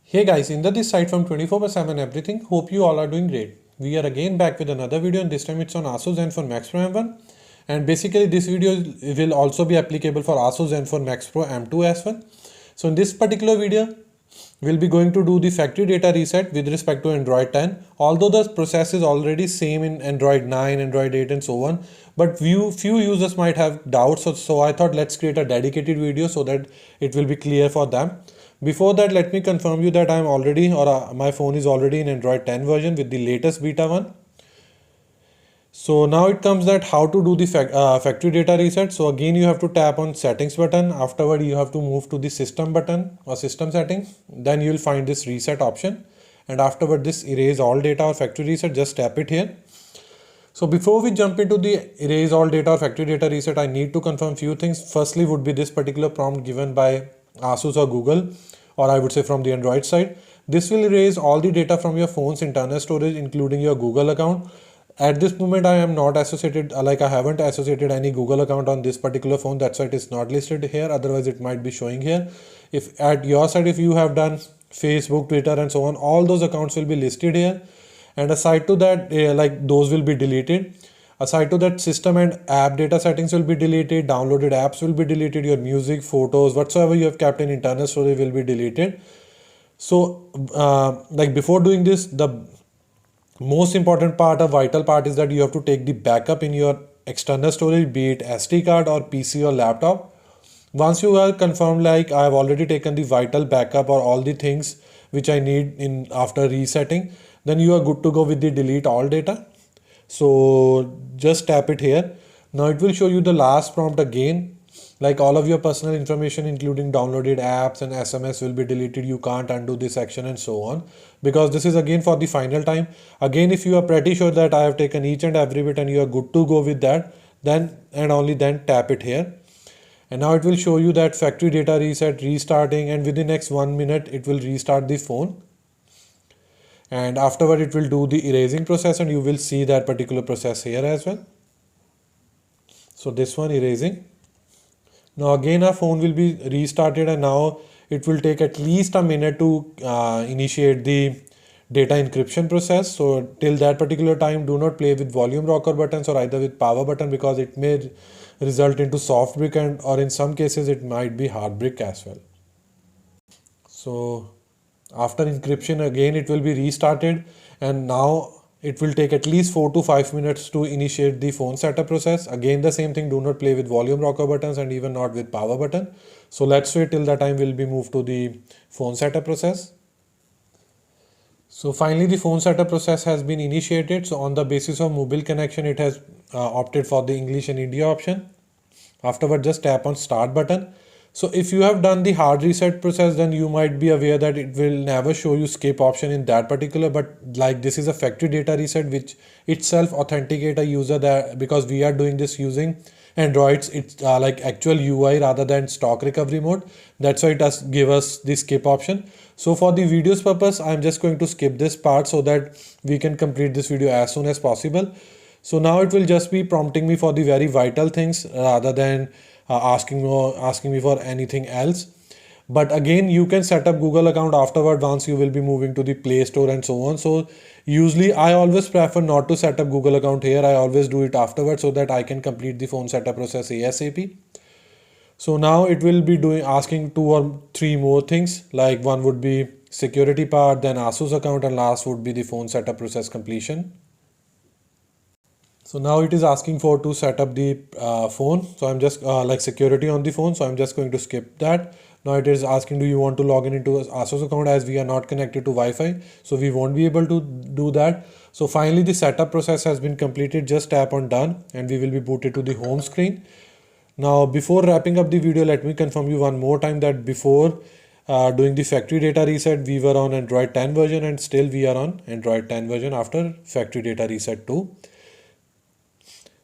Hey guys, Inder this side from 24/7 Everything. Hope you all are doing great. We are again back with another video, and this time it's on ASUS Zenfone Max Pro M1. And basically this video will also be applicable for ASUS Zenfone Max Pro M2 as well. So in this particular video, we'll be going to do the factory data reset with respect to Android 10. Although the process is already same in Android 9, Android 8 and so on. But few users might have doubts. So I thought let's create a dedicated video so that it will be clear for them. Before that, let me confirm you that I'm already my phone is already in Android 10 version with the latest beta one. So now it comes that how to do the factory data reset. So again, you have to tap on settings button. Afterward, you have to move to the system button or system setting. Then you will find this reset option. And afterward, this erase all data or factory reset, just tap it here. So before we jump into the erase all data or factory data reset, I need to confirm few things. Firstly would be this particular prompt given by ASUS or Google, or I would say from the Android side. This will erase all the data from your phone's internal storage, including your Google account. At this moment, I am not associated, I haven't associated any Google account on this particular phone. That's why it is not listed here. Otherwise, it might be showing here. If at your side, if you have done Facebook, Twitter, and so on, all those accounts will be listed here. And aside to that, those will be deleted. Aside to that, system and app data settings will be deleted, downloaded apps will be deleted, your music, photos, whatsoever you have kept in internal storage will be deleted. So before doing this, the most important part, a vital part, is that you have to take the backup in your external storage, be it SD card or PC or laptop. Once you are confirmed I have already taken the vital backup or all the things which I need in after resetting, then you are good to go with the delete all data. So just tap it here. Now it will show you the last prompt again, like all of your personal information including downloaded apps and SMS will be deleted. You can't undo this action and so on, because this is again for the final time. Again, if you are pretty sure that I have taken each and every bit and you are good to go with that, then and only then tap it here. And now it will show you that factory data reset restarting, and within next 1 minute it will restart the phone. And afterward it will do the erasing process, and you will see that particular process here as well. So this one, erasing. Now again our phone will be restarted, and now it will take at least a minute to initiate the data encryption process. So till that particular time, do not play with volume rocker buttons or either with power button, because it may result into soft brick, and or in some cases it might be hard brick as well. So after encryption, again it will be restarted, and now it will take at least 4 to 5 minutes to initiate the phone setup process. Again the same thing, do not play with volume rocker buttons and even not with power button. So let's wait till that time will be moved to the phone setup process. So finally the phone setup process has been initiated. So on the basis of mobile connection, it has opted for the English and India option. Afterward, just tap on start button. So if you have done the hard reset process, then you might be aware that it will never show you skip option in that particular, but like this is a factory data reset which itself authenticate a user, that because we are doing this using Androids, it's like actual UI rather than stock recovery mode. That's why it does give us the skip option. So for the video's purpose, I'm just going to skip this part so that we can complete this video as soon as possible. So now it will just be prompting me for the very vital things rather than asking me for anything else. But again, you can set up Google account afterward once you will be moving to the Play Store and so on. So usually I always prefer not to set up Google account here. I always do it afterward so that I can complete the phone setup process ASAP. So now it will be asking 2 or 3 more things, like one would be security part, then ASUS account, and last would be the phone setup process completion. So now it is asking for to set up the phone. So I'm just like security on the phone. So I'm just going to skip that. Now it is asking, do you want to log in into ASUS account? As we are not connected to Wi-Fi, so we won't be able to do that. So finally the setup process has been completed. Just tap on done and we will be booted to the home screen. Now before wrapping up the video, let me confirm you one more time that before doing the factory data reset, we were on Android 10 version, and still we are on Android 10 version after factory data reset too.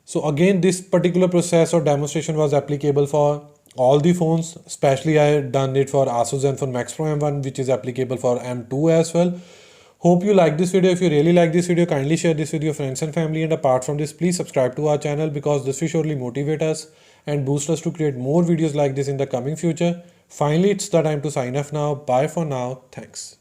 So again, this particular process or demonstration was applicable for all the phones, especially I had done it for ASUS Zenfone Max Pro M1, which is applicable for M2 as well. Hope you like this video. If you really like this video, kindly share this with your friends and family. And apart from this, please subscribe to our channel because this will surely motivate us and boost us to create more videos like this in the coming future. Finally, it's the time to sign off now. Bye for now. Thanks.